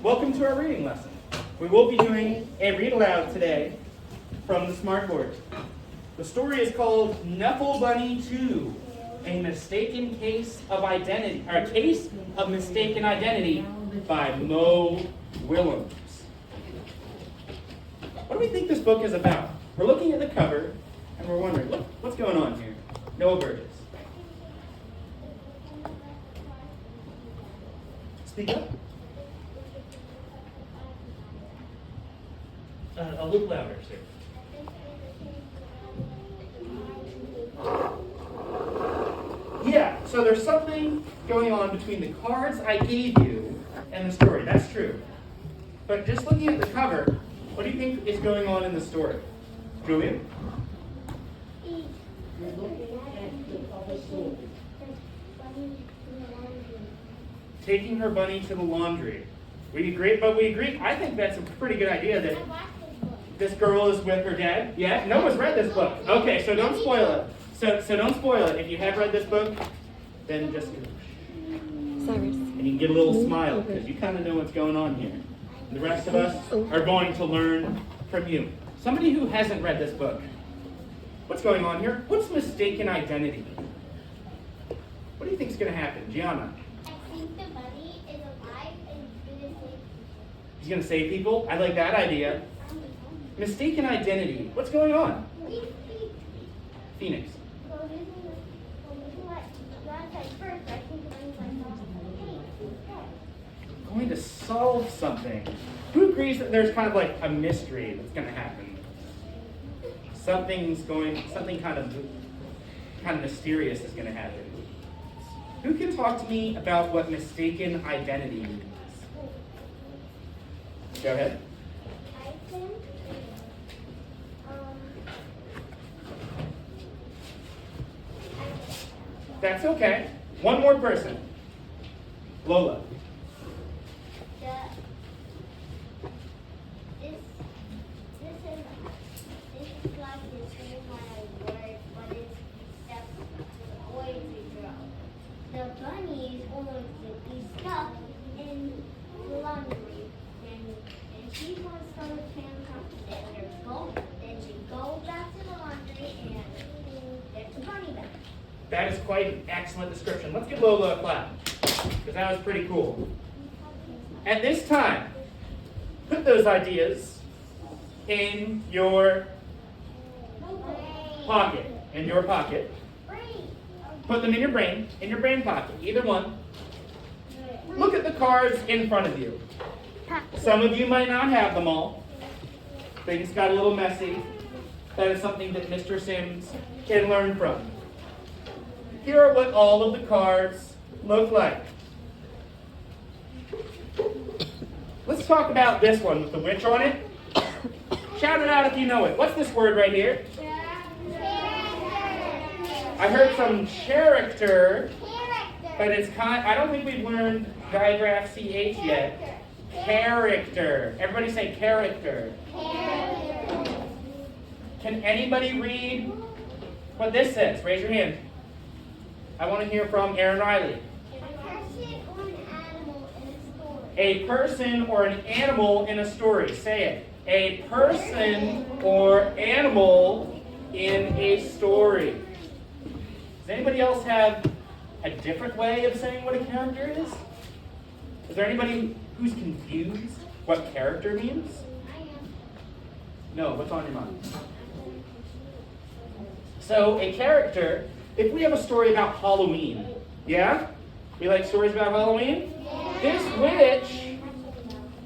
Welcome to our reading lesson. We will be doing a read aloud today from the smartboard. The story is called Knuckle Bunny 2, A Mistaken Case of Identity, or a Case of Mistaken Identity by Mo Willems. What do we think this book is about? We're looking at the cover and we're wondering, what's going on here? Noah Burgess. Speak up. A little louder, sir. Yeah, so there's something going on between the cards I gave you and the story. That's true. But just looking at the cover, what do you think is going on in the story? Julian? Taking her bunny to the laundry. We agree. I think that's a pretty good idea that this girl is with her dad. Yeah? No one's read this book. Okay, so don't spoil it. So don't spoil it. If you have read this book, then just Cyrus. and you can get a little smile because you kind of know what's going on here. The rest of us are going to learn from you. Somebody who hasn't read this book. What's going on here? What's mistaken identity? What do you think is going to happen? Gianna? I think the bunny is alive and going to save. He's going to save people? I like that idea. Mistaken identity. What's going on? Phoenix. Going to solve something. Who agrees that there's kind of like a mystery that's going to happen? Something kind of mysterious is going to happen. Who can talk to me about what mistaken identity means? Go ahead. I think, That's okay. One more person. Lola. this is like the same kind of word, but it's except the boy to grow. The bunny is going to be stuck in the laundry, and she wants to go to then she goes back to the laundry, and there's the bunny back. That is quite an excellent description. Let's give Lola a clap, because that was pretty cool. At this time, put those ideas in your pocket. In your pocket. Put them in your brain pocket, either one. Look at the cards in front of you. Some of you might not have them all. Things got a little messy. That is something that Mr. Sims can learn from. Here are what all of the cards look like. Let's talk about this one with the witch on it. Shout it out if you know it. What's this word right here? I heard some character, but it's I don't think we've learned digraph CH yet. Character. Everybody say character. Can anybody read what this says? Raise your hand. I want to hear from Aaron Riley. A person or an animal in a story. Say it. A person or animal in a story. Does anybody else have a different way of saying what a character is? Is there anybody who's confused what character means? No, what's on your mind? So a character, if we have a story about Halloween, yeah? We like stories about Halloween? This witch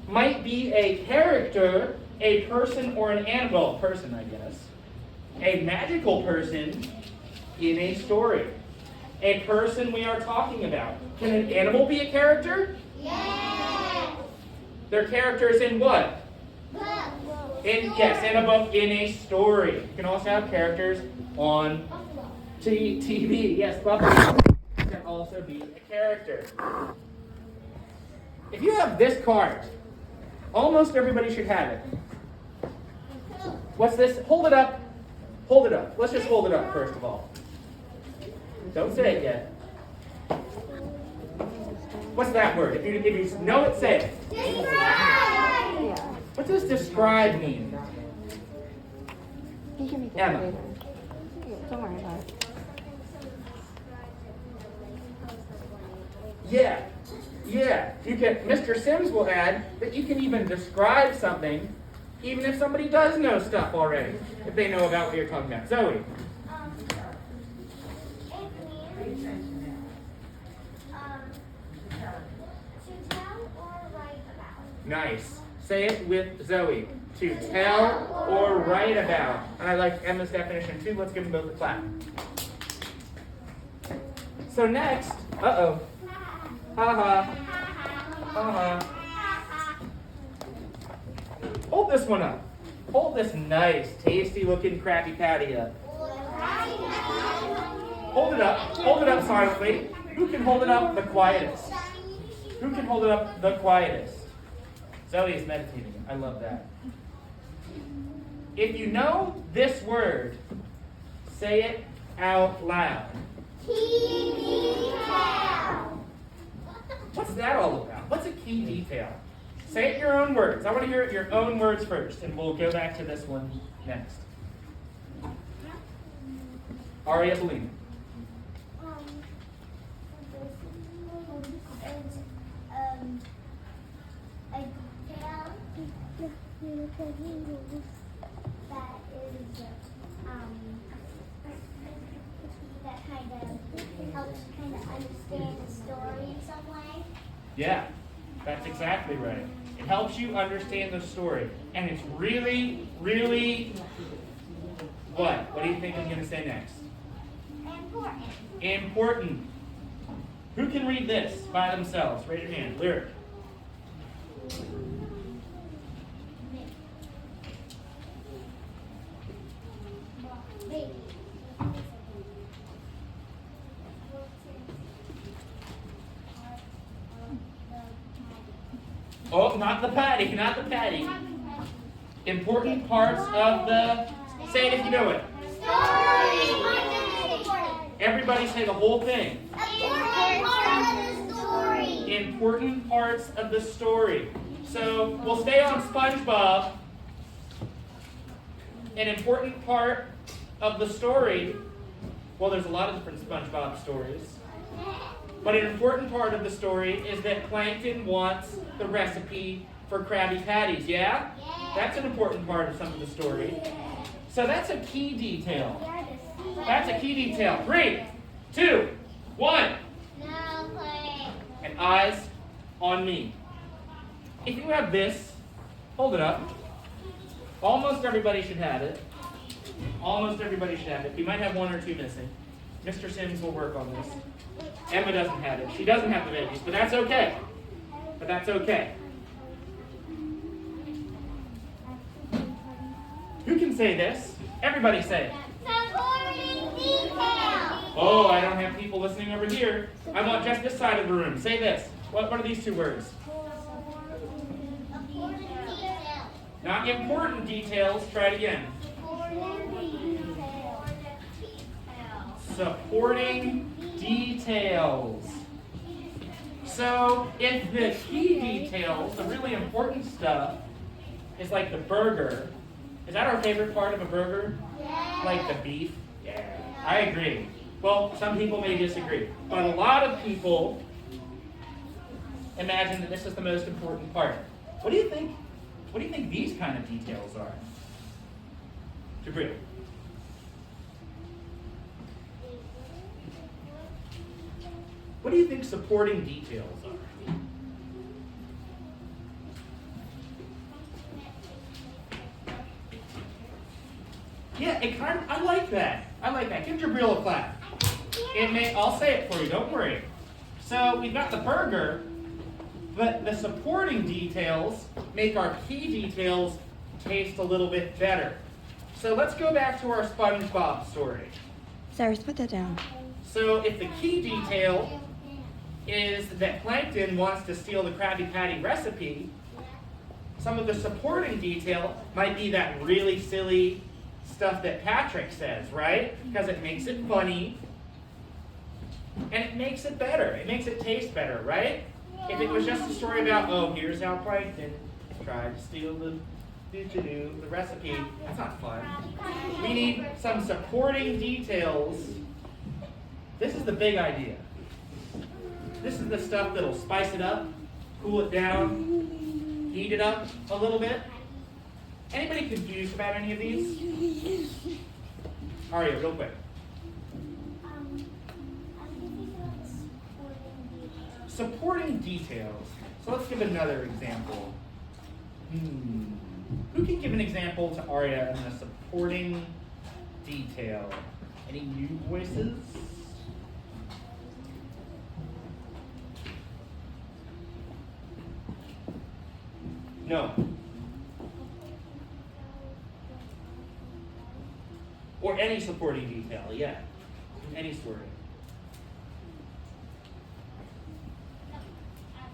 might be a character, a person or an animal, person I guess, a magical person in a story. A person we are talking about. Can an animal be a character? Yes. They're characters in what? In a book, in a story. You can also have characters on TV. Yes, Buffalo can also be a character. If you have this card, almost everybody should have it. What's this? Hold it up. Hold it up. Let's just hold it up first of all. Don't say it yet. What's that word? If you know it, say it. Yeah. What does describe mean? You can make it Emma. later. Yeah, don't worry about it. Yeah. You can. Mr. Sims will add that you can even describe something, even if somebody does know stuff already, if they know about what you're talking about. Zoe. It means to tell or write about. Nice. Say it with Zoe. To tell or write about. And I like Emma's definition too. Let's give them both a clap. So next, uh-oh. Ha-ha. Hold this one up. Hold this nice, tasty looking Krabby Patty up. Hold it up. Hold it up silently. Who can hold it up the quietest? Who can hold it up the quietest? Zoe is meditating. I love that. If you know this word, say it out loud. Key detail. What's that all about? What's a key detail? Say it in your own words. I want to hear it in your own words first, and we'll go back to this one next. Aria Bellini. That kind of helps kind of understand the story in some way. Yeah, that's exactly right. It helps you understand the story. And it's really, really, what? What do you think I'm going to say next? Important. Important. Who can read this by themselves? Raise your hand. Lyric. Baby. Oh, not the patty, not the patty. Important parts of the, say it if you know it. Story. Everybody say the whole thing. Important part of the story. Important parts of the story. So we'll stay on SpongeBob. An important part of the story, well, there's a lot of different SpongeBob stories. But an important part of the story is that Plankton wants the recipe for Krabby Patties, yeah? That's an important part of some of the story. So that's a key detail. That's a key detail. 3, 2, 1. Now play. And eyes on me. If you have this, hold it up. Almost everybody should have it. Almost everybody should have it. You might have 1 or 2 missing. Mr. Sims will work on this. Emma doesn't have it. She doesn't have the babies, but that's okay. But that's okay. Who can say this? Everybody say it. Supporting detail. Oh, I don't have people listening over here. I want just this side of the room. Say this. What are these 2 words? Important detail. Not important details. Try it again. Supporting details. So if the key details, the really important stuff, is like the burger, is that our favorite part of a burger? Like the beef? Yeah, I agree. Well, some people may disagree, but a lot of people imagine that this is the most important part. What do you think? What do you think these kind of details are? Jabril. What do you think supporting details are? Yeah, it kind of, I like that. I like that. Give Jabril a clap. I'll say it for you, don't worry. So we've got the burger, but the supporting details make our key details taste a little bit better. So let's go back to our SpongeBob story. Cyrus, put that down. So if the key detail is that Plankton wants to steal the Krabby Patty recipe, some of the supporting detail might be that really silly stuff that Patrick says, right? Because it makes it funny, and it makes it better. It makes it taste better, right? If it was just a story about, oh, here's how Plankton tried to steal the recipe, that's not fun. We need some supporting details. This is the big idea. This is the stuff that'll spice it up, cool it down, heat it up a little bit. Anybody confused about any of these? Aria, real quick. Supporting details. So let's give another example. Who can give an example to Aria in a supporting detail? Any new voices? No. Or any supporting detail, yeah. Any story.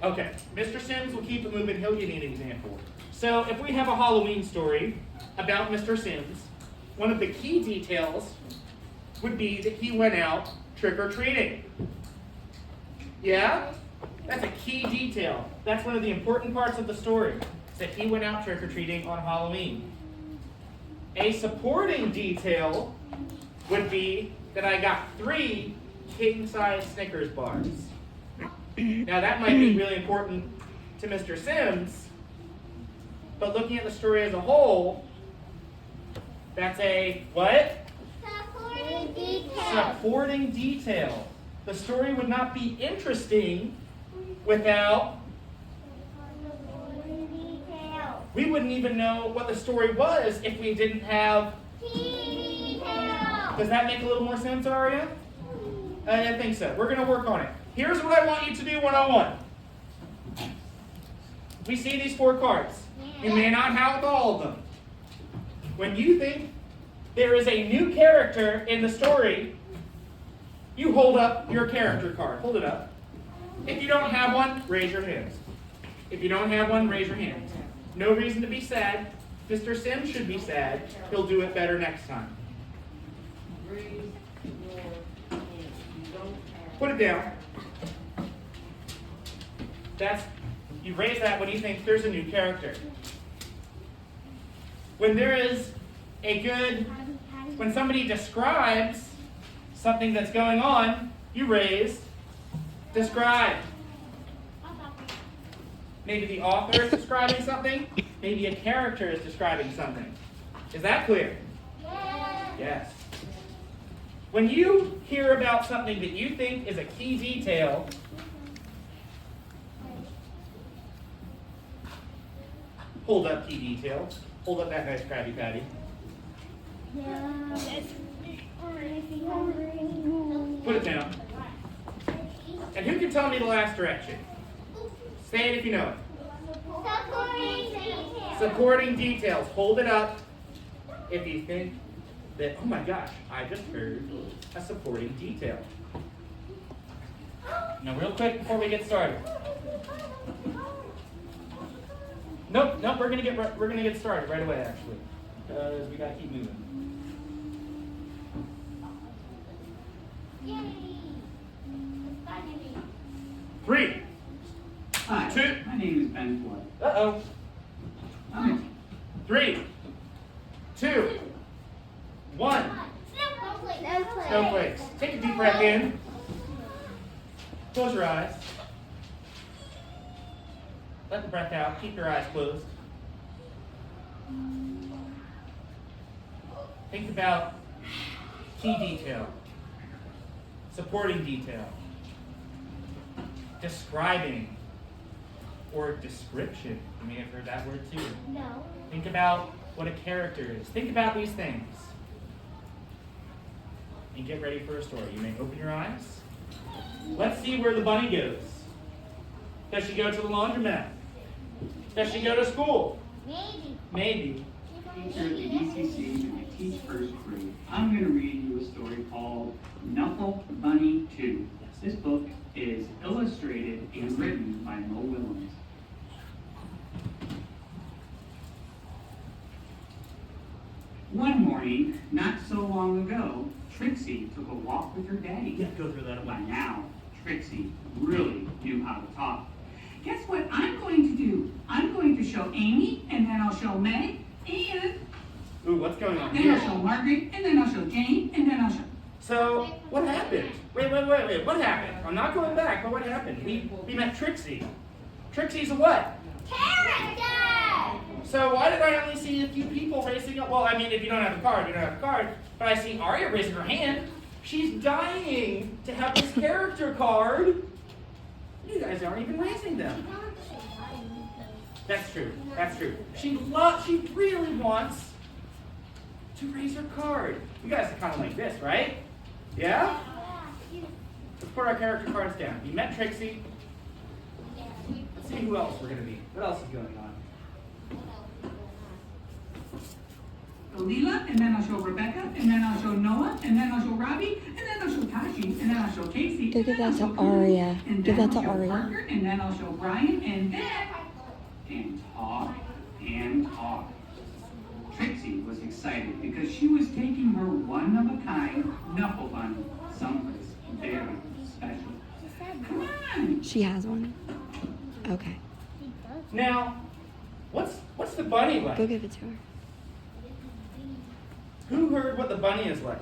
Okay, Mr. Sims will keep it moving. He'll give you an example. So if we have a Halloween story about Mr. Sims, one of the key details would be that he went out trick-or-treating. Yeah? That's a key detail. That's one of the important parts of the story, is that he went out trick-or-treating on Halloween. A supporting detail would be that I got 3 king-size Snickers bars. Now that might be really important to Mr. Sims, but looking at the story as a whole, that's a what? Supporting detail. Supporting detail. The story would not be interesting without. Supporting detail. We wouldn't even know what the story was if we didn't have. Detail. Does that make a little more sense, Aria? I think so. We're going to work on it. Here's what I want you to do 101. We see these 4 cards. You may not have all of them. When you think there is a new character in the story, you hold up your character card. Hold it up. If you don't have one, raise your hands. If you don't have one, raise your hands. No reason to be sad. Mr. Sims should be sad. He'll do it better next time. Put it down. You raise that when you think there's a new character. When there is when somebody describes something that's going on, you raise, describe. Maybe the author is describing something, maybe a character is describing something. Is that clear? Yes. When you hear about something that you think is a key detail, hold up key detail. Hold up that nice Krabby Patty. Put it down. And who can tell me the last direction? Say it if you know it. Supporting detail. Supporting details. Hold it up if you think that, oh my gosh, I just heard a supporting detail. Now real quick before we get started. Nope, we're gonna get started right away actually. Because we gotta keep moving. Yay. 3, Hi, 2. my name is Ben Flood. Uh-oh. Hi. 3, 2, 1. Snowflakes. Take a deep breath in. Close your eyes. Let the breath out. Keep your eyes closed. Think about key detail, supporting detail, describing, or description. You may have heard that word too. No. Think about what a character is. Think about these things. And get ready for a story. You may open your eyes. Let's see where the bunny goes. Does she go to the laundromat? Does she go to school? Maybe. Maybe. Teacher at the ECC and I teach first grade. I'm going to read you a story called Knuckle Bunny 2. This book is illustrated and written by Mo Willems. One morning, not so long ago, Trixie took a walk with her daddy. Yeah, go through that By one. now, Trixie really knew how to talk. guess what I'm going to do? I'm going to show Amy, and then I'll show Meg, and Ooh, what's going on then I'll here? show Margaret, and then I'll show Jane, and then I'll show... So, what happened? Wait, what happened? I'm not going back, but what happened? We met Trixie. Trixie's a what? Character! So why did I only see a few people raising up? Well, I mean, if you don't have a card, you don't have a card. But I see Arya raising her hand. She's dying to have this character card. You guys aren't even raising them. That's true. That's true. She really wants to raise her card. You guys are kind of like this, right? Yeah? Let's put our character cards down. We met Trixie. Let's see who else we're going to meet. What else is going on? Leela, and then I'll show Rebecca, and then I'll show Noah, and then I'll show Robbie, and then I'll show Tashi, and then I'll show Casey. Give and then that I'll to show Cooper, Arya. and Give then that to I'll show Arya. Parker, and then I'll show Brian, and then and talk. Trixie was excited because she was taking her one-of-a-kind Knuckle Bunny someplace very special. Come on! She has one? Okay. Now, what's the bunny like? Go give it to her. Who heard what the bunny is like?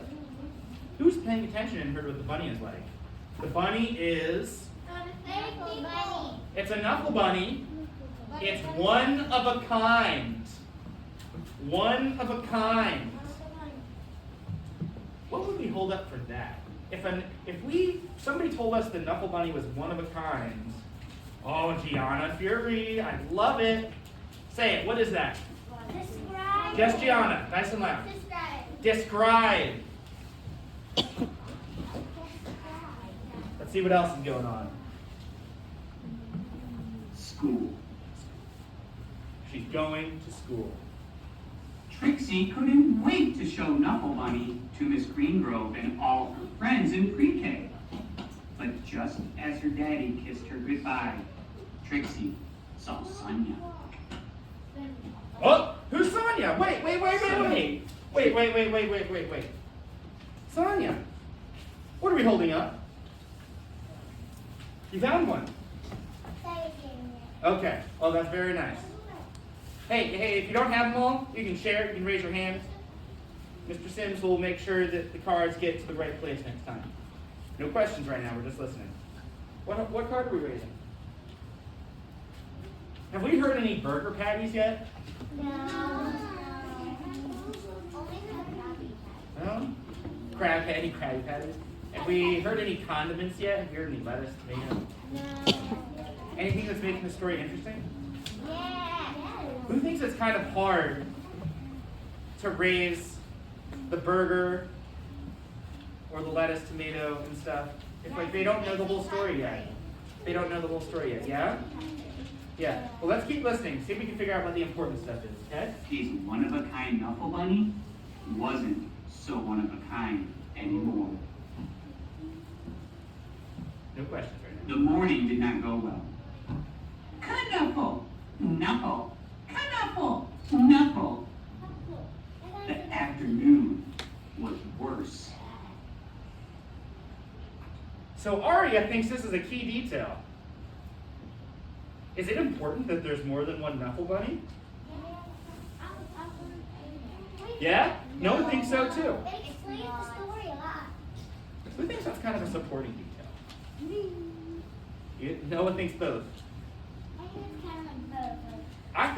Who's paying attention and heard what the bunny is like? The bunny is... It's a knuckle bunny. It's one of a kind. One of a kind. What would we hold up for that? If somebody told us the knuckle bunny was one of a kind, oh, Gianna Fury, I love it. Say it. What is that? Describe. Yes, Gianna. Nice and loud. Describe. Describe. Let's see what else is going on. School. She's going to school. Trixie couldn't wait to show Knuckle Bunny to Miss Greengrove and all her friends in pre-K. But just as her daddy kissed her goodbye, Trixie saw Sonya. Oh, who's Sonya? Wait. Sonya, what are we holding up? You found one. Okay. Oh, that's very nice. Hey, if you don't have them all, you can share. You can raise your hand. Mr. Sims will make sure that the cards get to the right place next time. No questions right now. We're just listening. What card are we raising? Have we heard any burger patties yet? No. No? Krabby Patties? Have we heard any condiments yet? Have you heard any lettuce, tomato? No. Anything that's making the story interesting? Yeah. Who thinks it's kind of hard to raise the burger or the lettuce, tomato, and stuff? It's like they don't know the whole story yet. Yeah? Yeah. Well, let's keep listening. See if we can figure out what the important stuff is, okay? His one-of-a-kind Knuckle Bunny wasn't so one-of-a-kind anymore. No questions right now. The morning did not go well. Knuckle, knuckle, knuckle, knuckle. The afternoon was worse. So Arya thinks this is a key detail. Is it important that there's more than one Knuckle Bunny? Yeah? Noah thinks so too. It explains the story a lot. Who thinks that's kind of a supporting detail? Noah thinks both. I think it's kind of like both. I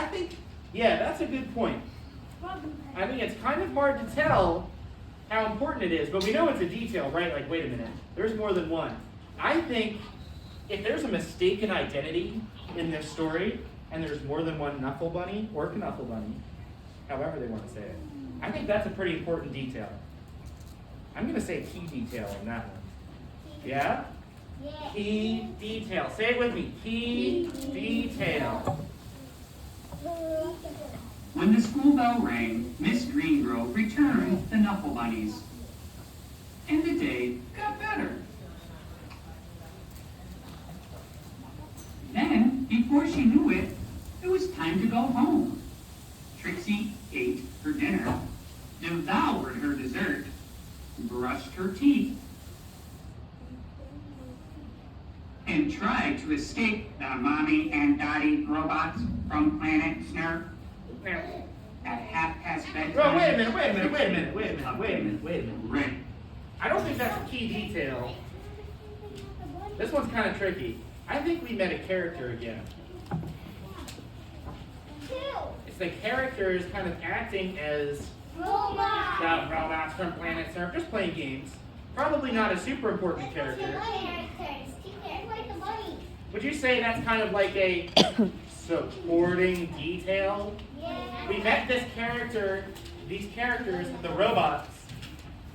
think, that's a good point. I think it's kind of hard to tell how important it is, but we know it's a detail, right? Like, wait a minute, there's more than one. I think if there's a mistaken identity in this story, and there's more than one Knuckle Bunny, or Knuckle Bunny, however they want to say it, I think that's a pretty important detail. I'm going to say key detail on that one. Yeah? Yeah. Key detail. Say it with me. Key detail. When the school bell rang, Miss Greengrove returned the Knuckle Bunnies. And the day got better. Then, before she knew it, it was time to go home. Trixie ate her dinner, devoured her dessert, brushed her teeth, and tried to to escape the mommy and daddy robots from planet Snurf at half-past bedtime. Well, wait a minute. Right. I don't think that's a key detail. This one's kind of tricky. I think we met a character again. It's the characters kind of acting as Robot. the robots from Planet Surf, just playing games. Probably not a super important character. Would you say that's kind of like a supporting detail? We met this character, these characters, the robots.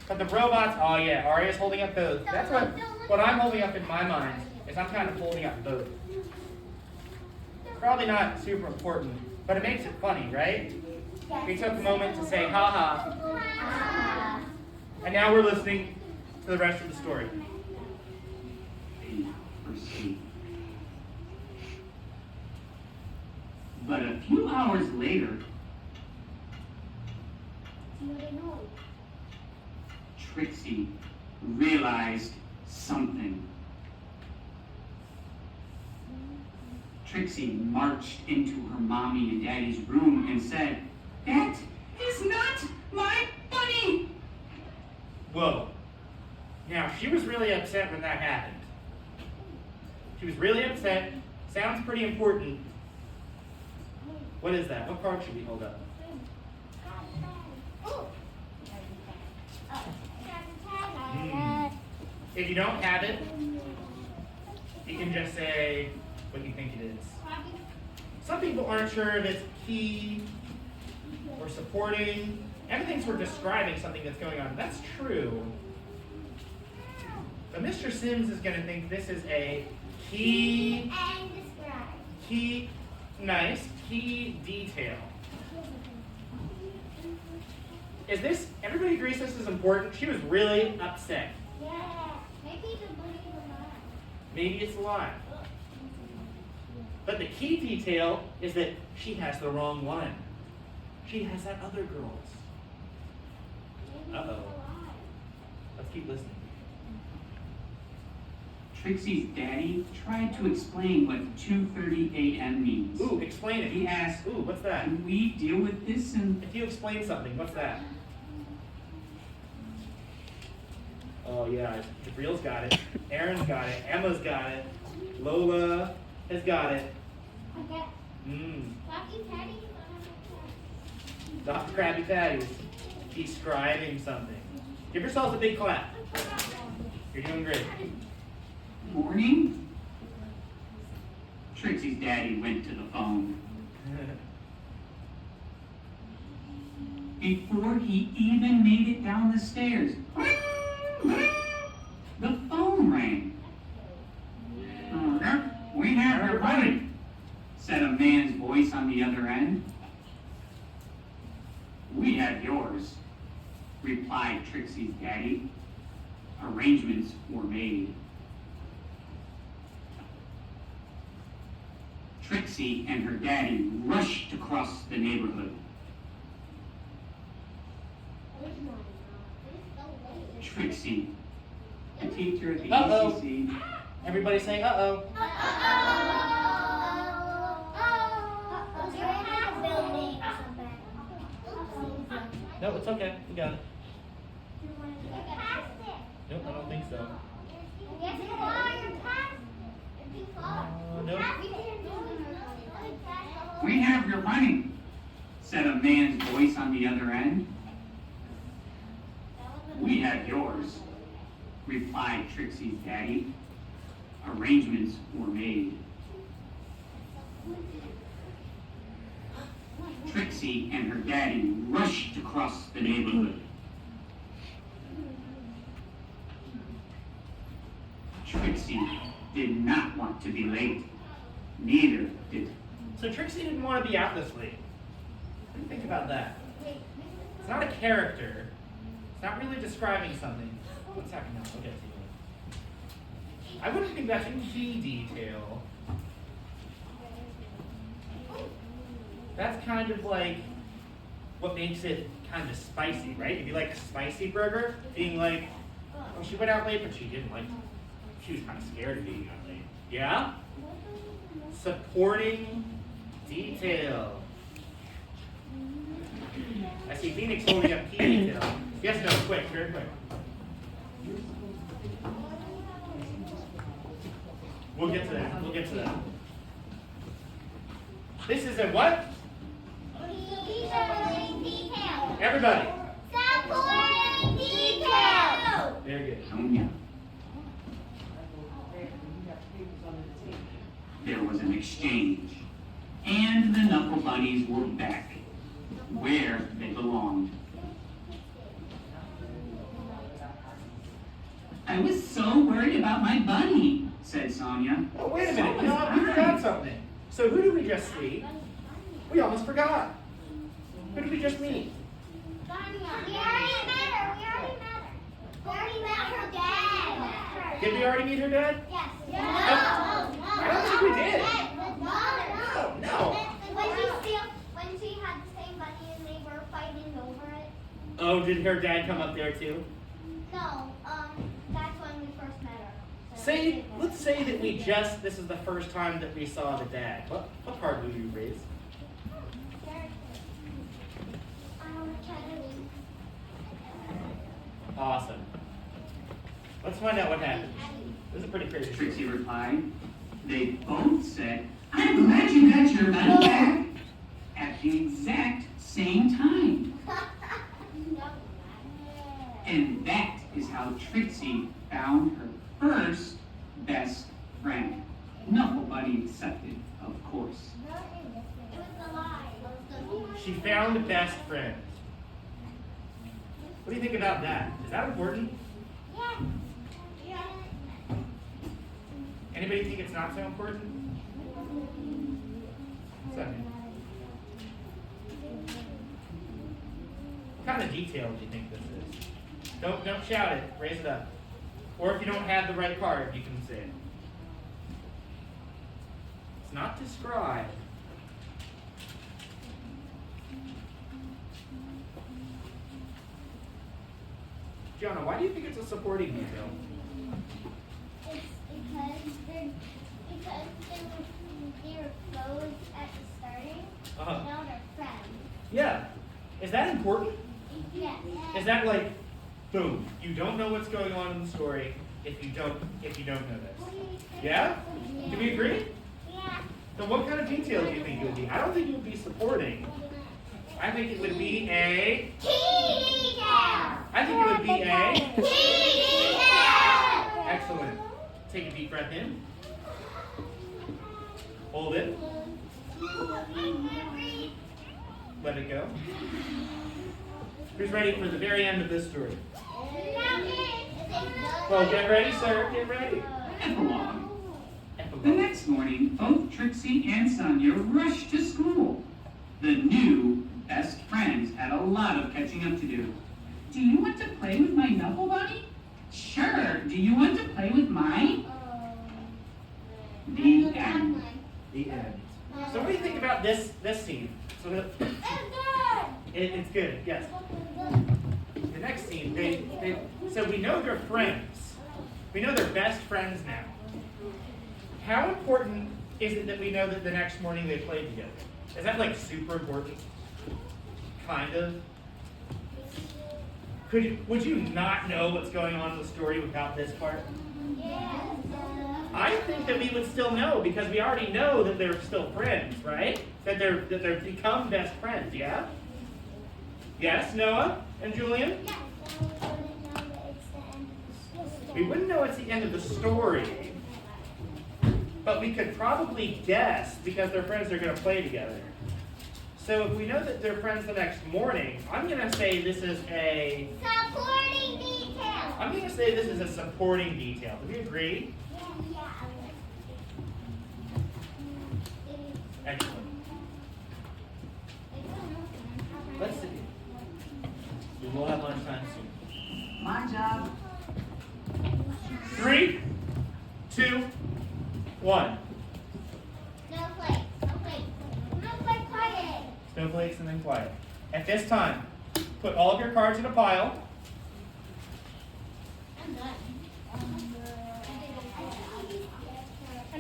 But the robots, oh yeah, Arya's holding up both. That's what I'm holding up in my mind, is I'm kind of holding up both. Probably not super important, but it makes it funny, right? We took a moment to say ha ha. And now we're listening to the rest of the story. But a few hours later, Trixie realized something. Trixie marched into her mommy and daddy's room and said, "That is not my bunny!" Whoa. Now, she was really upset when that happened. She was really upset. Sounds pretty important. What is that? What card should we hold up? If you don't have it, you can just say what you think it is. Some people aren't sure if it's key or supporting. Everything's sort of describing something that's going on. That's true. But Mr. Sims is going to think this is a key detail. Is this, everybody agrees this is important? She was really upset. Maybe it's alive. But the key detail is that she has the wrong one. She has that other girl's. Uh-oh. Let's keep listening. Trixie's daddy tried to explain what 2:30 a.m. means. Ooh, explain it. He asked, Ooh, what's that? "Can we deal with this and..." If you explain something, what's that? Oh yeah, Jabril's got it. Aaron's got it. Emma's got it. Lola has got it. Dr. Krabby Patties. Describing something. Give yourselves a big clap. You're doing great. Morning? Trixie's daddy went to the phone. Before he even made it down the stairs, the phone rang. "We have your money," said a man's voice on the other end. "We have yours," replied Trixie's daddy. Arrangements were made. Trixie and her daddy rushed across the neighborhood. Trixie, a teacher at the Uh-oh. ECC. Everybody saying uh-oh. No, it's okay. We got it. Nope, I don't think so. Nope. "We have your money," said a man's voice on the other end. "We have yours," replied Trixie's daddy. Arrangements were made. Trixie and her daddy rushed across the neighborhood. Trixie did not want to be late. Neither did. So Trixie didn't want to be out this late. What do you think about that? It's not a character. It's not really describing something. One second now. Okay. I wouldn't think that's a key detail. That's kind of like what makes it kind of spicy, right? If you like a spicy burger, being like, oh, she went out late, but she didn't like, she was kind of scared of being out late. Yeah? supporting detail. I see Phoenix holding up key detail. Yes, no, quick, very quick. We'll get to that. We'll get to that. This is a what? Supporting detail. Everybody. Supporting detail. Very good. Sonya. There was an exchange, and the Knuckle Bunnies were back where they belonged. I was so worried about my bunny, said Sonya. Oh, wait a minute. So You know was what? We I. forgot something. So who did we just see? We almost forgot. Who did we just meet? We already met her. We already met her dad. Did we already meet her dad? Yes. No. I don't think we did. No. No. When she had the same bunny and they were fighting over it. Oh, did her dad come up there too? No. That's when we first met her. Say, let's say that this is the first time that we saw the dad. What card will you raise? Awesome. Let's find out what happened. This is a pretty crazy Trixie story. replied. They both said, I'm glad you got your money back at the exact same time. And that is how Trixie found her first best friend. Knuckle Bunny accepted, of course. It was a lie. She found best friends. What do you think about that? Is that important? Yeah. Anybody think it's not so important? Sonya. What kind of detail do you think this is? Don't shout it. Raise it up. Or if you don't have the right card, you can say it. It's not described. Jonah, why do you think it's a supporting detail? It's because they were foes at the starting. Uh-huh. Now they're friends. Yeah. Is that important? Yes. Is that like, boom, you don't know what's going on in the story if you don't know this? Yeah? Do we agree? Yeah. So what kind of detail do you think it would be? I don't think it would be supporting. I think it would be a... Key detail. I think it would be a... Key detail. Excellent. Take a deep breath in. Hold it. Let it go. Who's ready for the very end of this story? Well, get ready, sir. Get ready. Epilogue. The Epilogue. next morning, both Trixie and Sonya rushed to school. The new best friends had a lot of catching up to do. Do you want to play with my Knuckle Bunny? Sure. Do you want to play with mine? The end. The end. So what do you think about this scene? So it's good, yes. The next scene, so we know they're friends. We know they're best friends now. How important is it that we know that the next morning they played together? Is that like super important? Kind of. Would you not know what's going on in the story without this part? Yes. I think that we would still know because we already know that they're still friends, right? That they're become best friends, yeah? Yes, Noah and Julian? Yes. We wouldn't know it's the end of the story, but we could probably guess because they're friends, they're going to play together. So if we know that they're friends the next morning, I'm going to say this is a... Supporting detail. I'm going to say this is a supporting detail. Do we agree? Yeah. Excellent. Let's see. We will have lunchtime soon. My job. 3, 2, 1. Snowflake. Quiet. Snowflakes and then quiet. At this time, put all of your cards in a pile. I'm done. I'm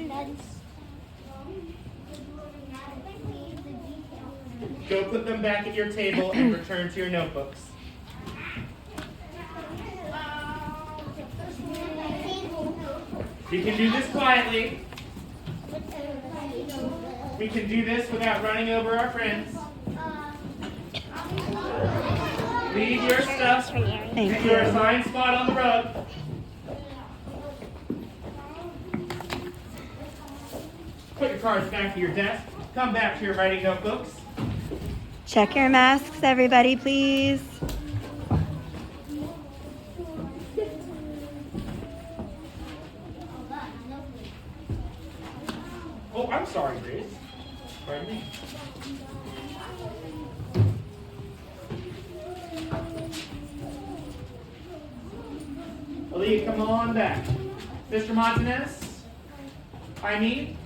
done. Go put them back at your table and return to your notebooks. We can do this quietly. We can do this without running over our friends. Leave your stuff Thank at your you. assigned spot on the rug. Put your cards back to your desk. Come back to your writing notebooks. Check your masks, everybody, please. Oh, I'm sorry, Grace. Pardon me. Aaliyah, come on back. Mr. Martinez? I mean?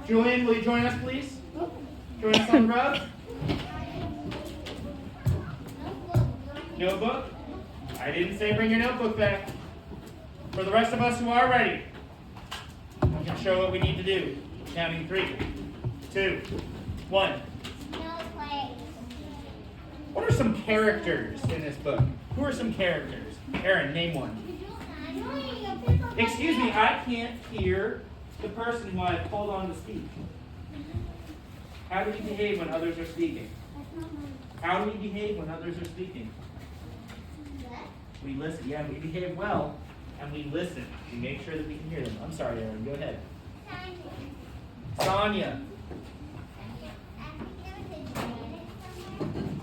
Julian, will you join us, please? Join us on the rug. Notebook? I didn't say bring your notebook back. For the rest of us who are ready, I'm going to show what we need to do. Counting 3, 2, 1. No place. What are some characters in this book? Who are some characters? Aaron, name one. Excuse me, I can't hear the person who I've called on to speak. How do we behave when others are speaking? How do we behave when others are speaking? We listen. Yeah, we behave well, and we listen. We make sure that we can hear them. I'm sorry, Aaron. Go ahead. Sonya.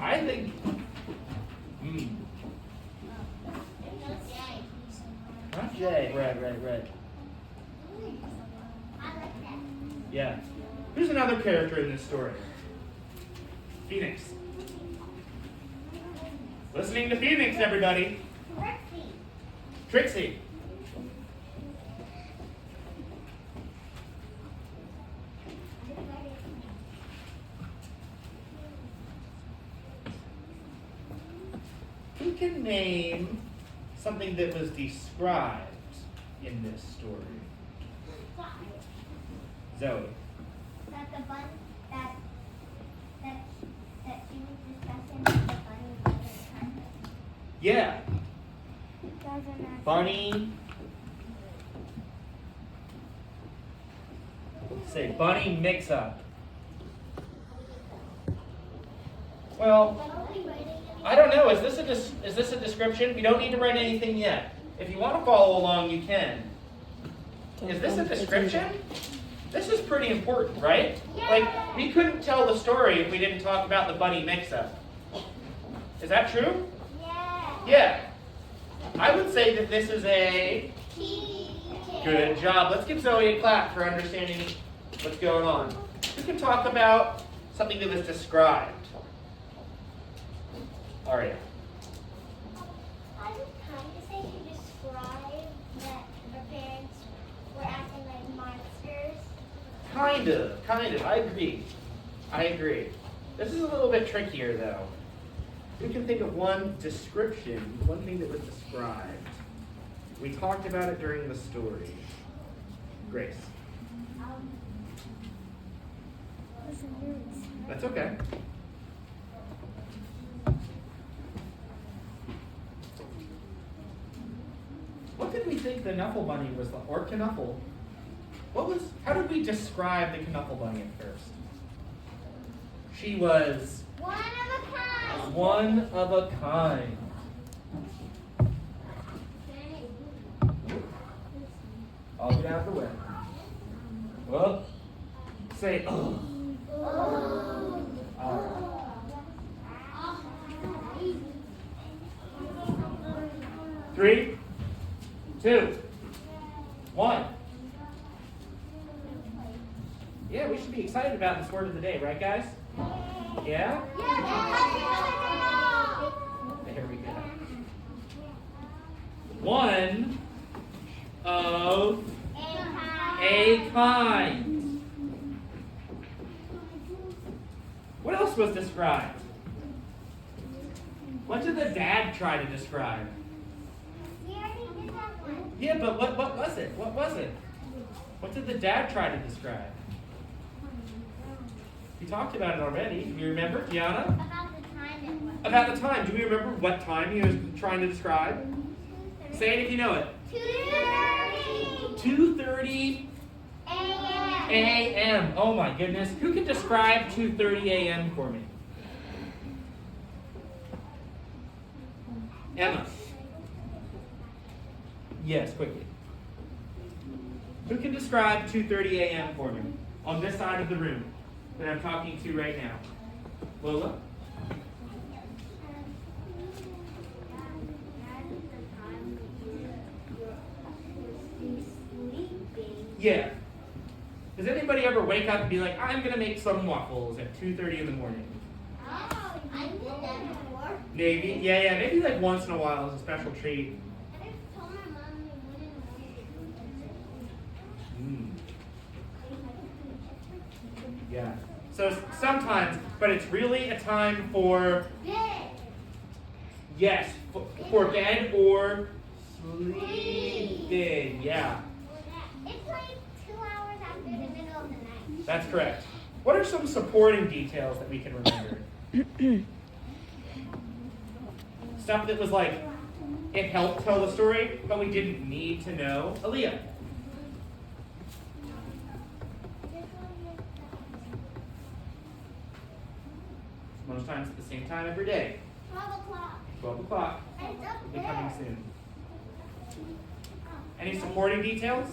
I think. Not Jay. Right. Yeah. Who's another character in this story? Phoenix. Listening to Phoenix, everybody. Trixie. Who can name something that was described in this story? Zoe. That the bun that she was discussing with the bunny. Yeah. Bunny. Say bunny mix up. Well, I don't know. Is this a description? We don't need to write anything yet. If you want to follow along, you can. Is this a description? This is pretty important, right? Like, we couldn't tell the story if we didn't talk about the bunny mix-up. Is that true? Yeah. Yeah. I would say that this is a good job. Let's give Zoe a clap for understanding what's going on. We can talk about something that was described. All right. I was kind of say to describe that the parents were acting like monsters. Kind of. I agree. This is a little bit trickier, though. We can think of one description, one thing that was described. We talked about it during the story. Grace. That's okay. What did we think the Knuckle Bunny was like? Or Knuckle? How did we describe the Knuckle Bunny at first? She was One of a kind. one of a kind. I'll get out of the way. Well, say, oh. All right. 3, 2, 1. Yeah, we should be excited about this word of the day, right, guys? Yeah? There we go. One of a kind. What else was described? What did the dad try to describe? Yeah, but what was it? What was it? What did the dad try to describe? You talked about it already. Do you remember, Gianna? About the time it was. About the time. Do we remember what time he was trying to describe? Say it if you know it. 2:30 2:30 a.m. a.m. Oh my goodness. Who can describe 2:30 a.m. for me? Emma. Yes, quickly. Who can describe 2:30 a.m. for me? On this side of the room that I'm talking to right now. Lola? Yeah. Does anybody ever wake up and be like, I'm going to make some waffles at 2:30 in the morning? Oh, I did that before. Maybe. Yeah. Maybe like once in a while as a special treat. I just told my mom we wouldn't want Mm. Yeah. So sometimes, but it's really a time for, Bed. yes, for bed or sleeping. Yeah, It's like 2 hours after the middle of the night. that's correct. What are some supporting details that we can remember? Stuff that was like, it helped tell the story, but we didn't need to know. Aaliyah. Most times at the same time every day. 12 o'clock. 12 o'clock. It's up Will be coming there. soon. Any supporting details?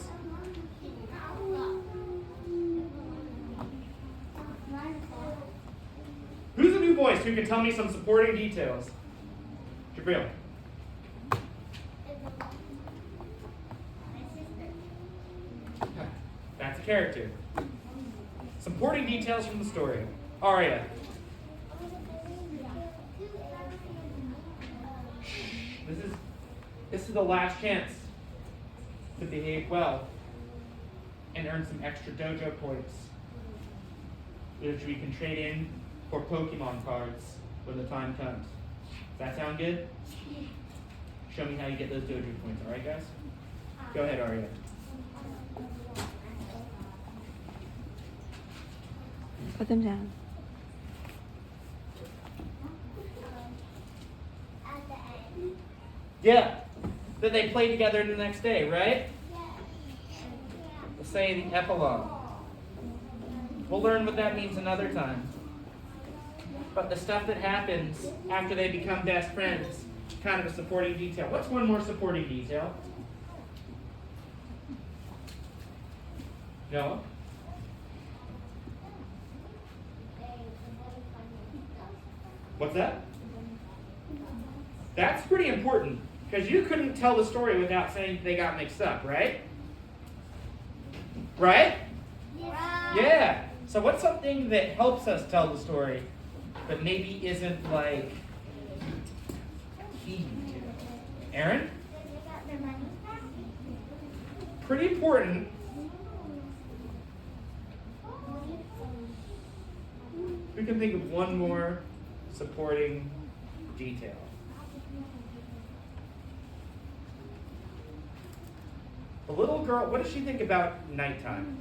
Who's the new voice who can tell me some supporting details? Jabril. That's a character. Supporting details from the story. Aria. This is the last chance to behave well and earn some extra dojo points, which we can trade in for Pokemon cards when the time comes. Does that sound good? Show me how you get those dojo points, alright guys? Go ahead, Aria. Put them down. At the end. Yeah, that they play together the next day, right? We'll say the epilogue. We'll learn what that means another time. But the stuff that happens after they become best friends, kind of a supporting detail. What's one more supporting detail? Noah? What's that? That's pretty important, because you couldn't tell the story without saying they got mixed up, right? Right? Yeah. So what's something that helps us tell the story, but maybe isn't like key? Aaron? Pretty important. We can think of one more supporting detail. The little girl, what does she think about nighttime?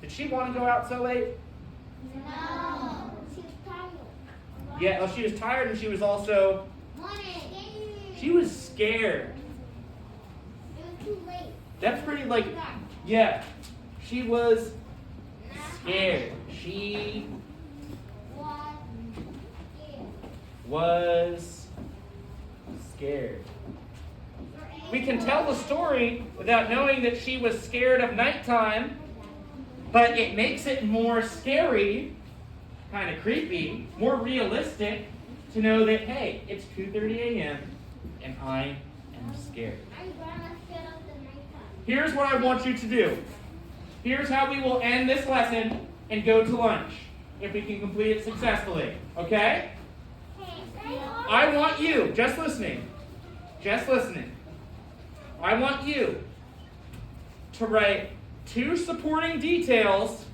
Did she want to go out so late? No. She was tired. Yeah, well, she was tired and she was also, she was scared. It was too late. That's pretty like, yeah, she was scared. She was scared. We can tell the story without knowing that she was scared of nighttime, but it makes it more scary, kind of creepy, more realistic to know that, hey, it's 2:30 a.m. and I am scared. Here's what I want you to do. Here's how we will end this lesson and go to lunch, if we can complete it successfully. Okay? I want you, just listening, I want you to write two supporting details,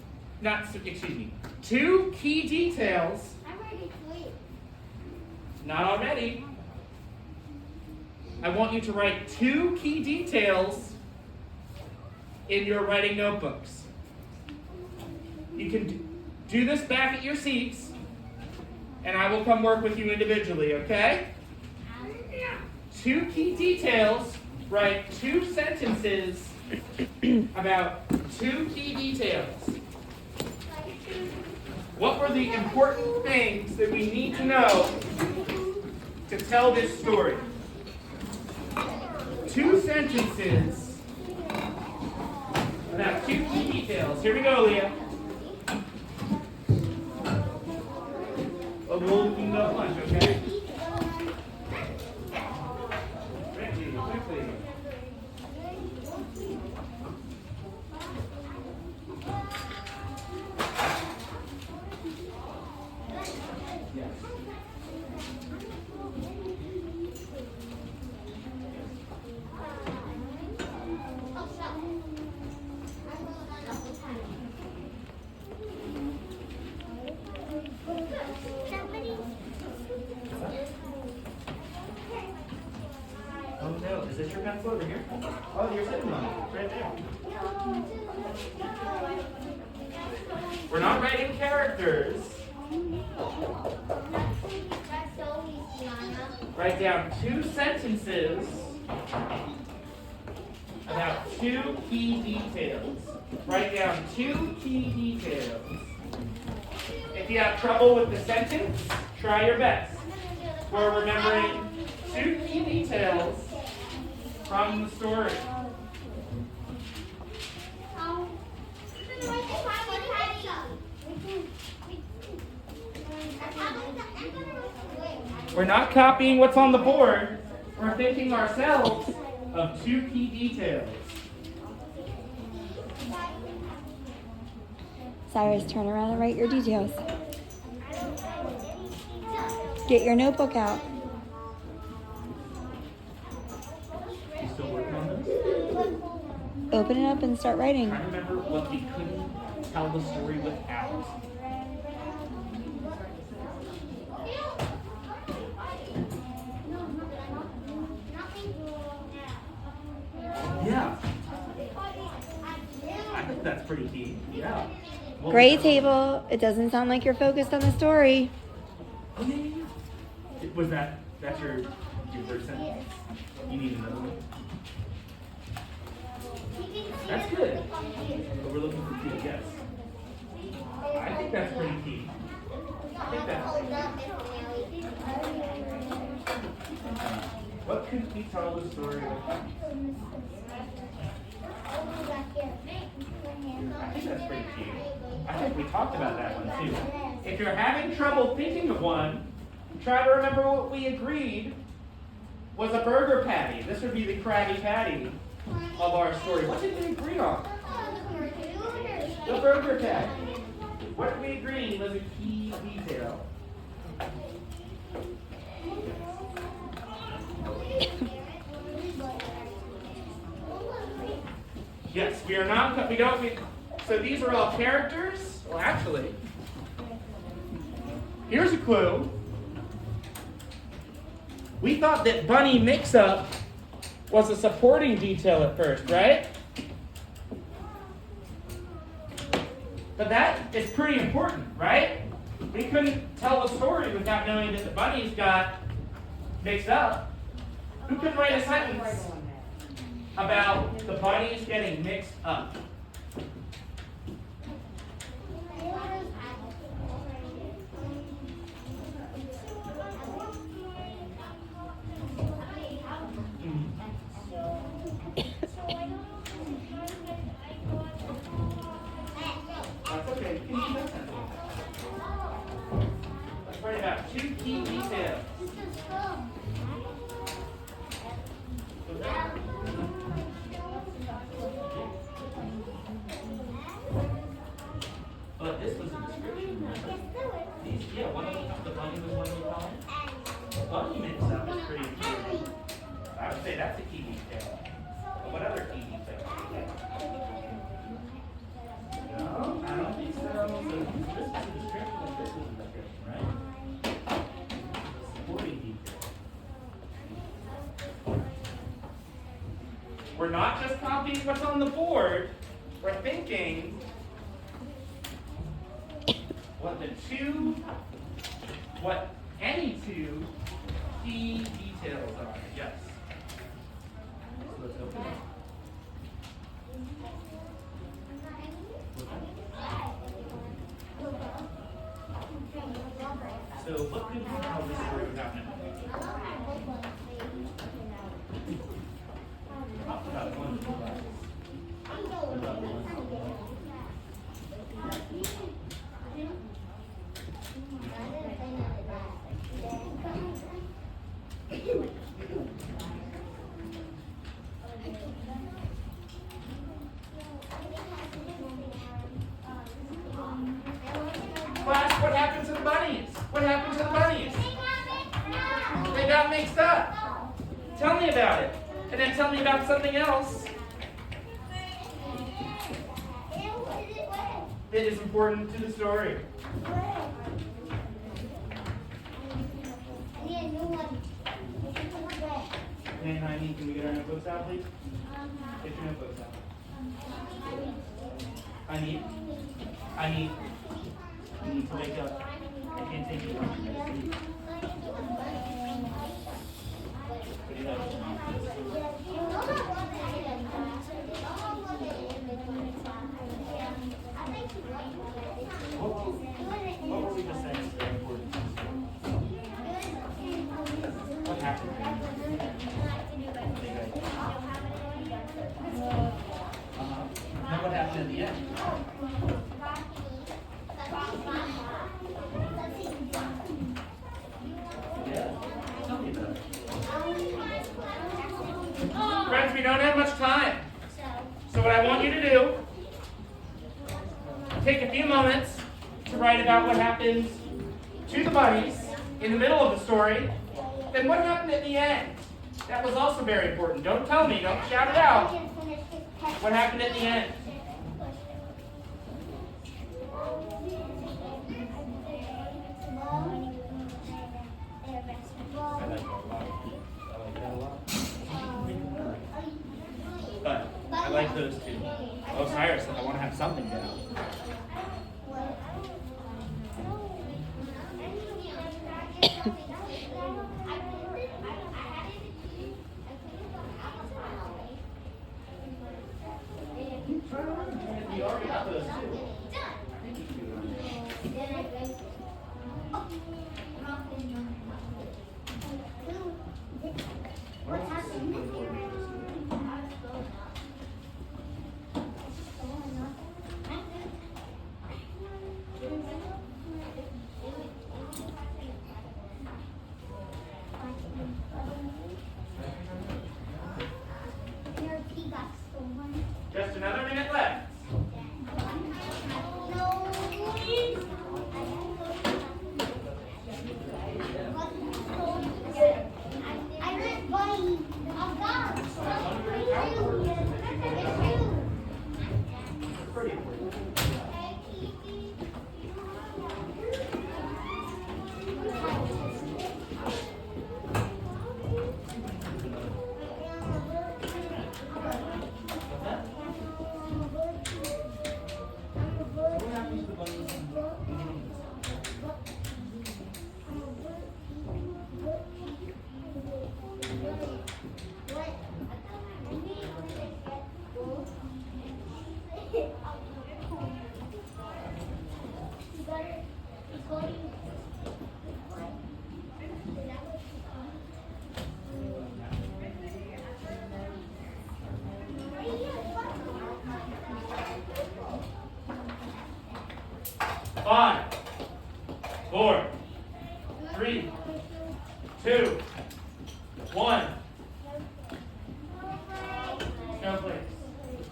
two key details. I'm ready to sleep. Not already. I want you to write two key details in your writing notebooks. You can do, do this back at your seats, and I will come work with you individually, okay? 2 key details. Write 2 sentences about 2 key details. What were the important things that we need to know to tell this story? 2 sentences about 2 key details. Here we go, Leah. We'll do no lunch, okay? Trixie, quickly. Yes. Oh no, is this your pencil over here? Oh, you're sitting on it, right there. We're not writing characters. Write down 2 sentences about 2 key details. Write down 2 key details. If you have trouble with the sentence, try your best. We're remembering 2 key details from the story. We're not copying what's on the board. We're thinking ourselves of 2 key details. Cyrus, turn around and write your details. Get your notebook out. You still working on this? Open it up and start writing. I remember what we couldn't tell the story without. Yeah. I think that's pretty key. Yeah. Well, Gray table. It doesn't sound like you're focused on the story. Oh, yeah, yeah, yeah. Was that's your first sentence? You need another one? That's good. But we're looking for key, yes. I think that's pretty key. I think that's what could we tell the story without? I think that's pretty key. I think we talked about that one too. If you're having trouble thinking of one, try to remember what we agreed was a burger patty. This would be the Krabby Patty of our story. What did we agree on? The burger patty. What did we agree was a key detail? Yes, we are not, so these are all characters. Well, actually, here's a clue. We thought that Bunny Mix-Up was a supporting detail at first, right? But that is pretty important, right? We couldn't tell the story without knowing that the bunnies got mixed up. Who can write a sentence about the bunnies getting mixed up? That's okay. You can do that sentence. Let's write about 2 key details. But this was a description, remember? Yeah, one of the bunny was one of the columns. Bunny mix-up is pretty important. I would say that's a key detail. But what other key detail? No, I don't think so. So this was a description and this was a description, right? Supporting detail. We're not just copying what's on the board. We're thinking what any two key details are. Yes. So let's open it. So what could we tell this story without him? About one. Class, what happened to the bunnies? What happened to the bunnies? They got mixed up. Tell me about it. And then tell me about something else that is important to the story. Hey, honey, can we get our notebooks out, please? Get your notebooks out. I need to wake up. I can't take it long. What were we just saying is very important? What happened? Now what happened at the end? Yeah, tell me about it. Friends, we don't have much time. So what I want you to do, take a few moments to write about what happens to the bunnies in the middle of the story. Then what happened at the end? That was also very important. Don't tell me, don't shout it out. What happened at the end? I like that a lot. But I like those two. Oh, Cyrus, I want to have something down. We already have those two. I think you can do it. What happened? 5, 4, 3, 2, 1. Snowflakes.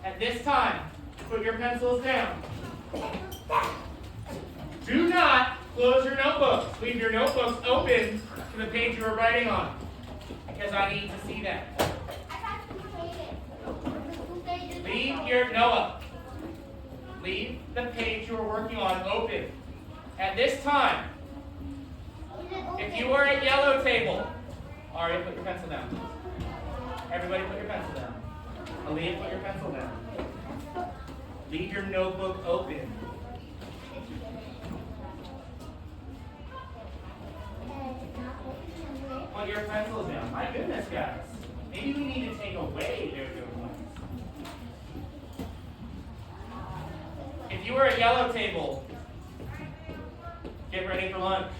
At this time, put your pencils down. Do not close your notebooks. Leave your notebooks open to the page you are writing on, because I need to see that. Leave your Noah. Leave the page you are working on open. At this time, if you are at yellow table, Aria, put your pencil down. Everybody put your pencil down. Aaliyah, put your pencil down. Leave your notebook open. put your pencils down. My goodness, guys. Maybe we need to take away their good points. If you were a yellow table, get ready for lunch.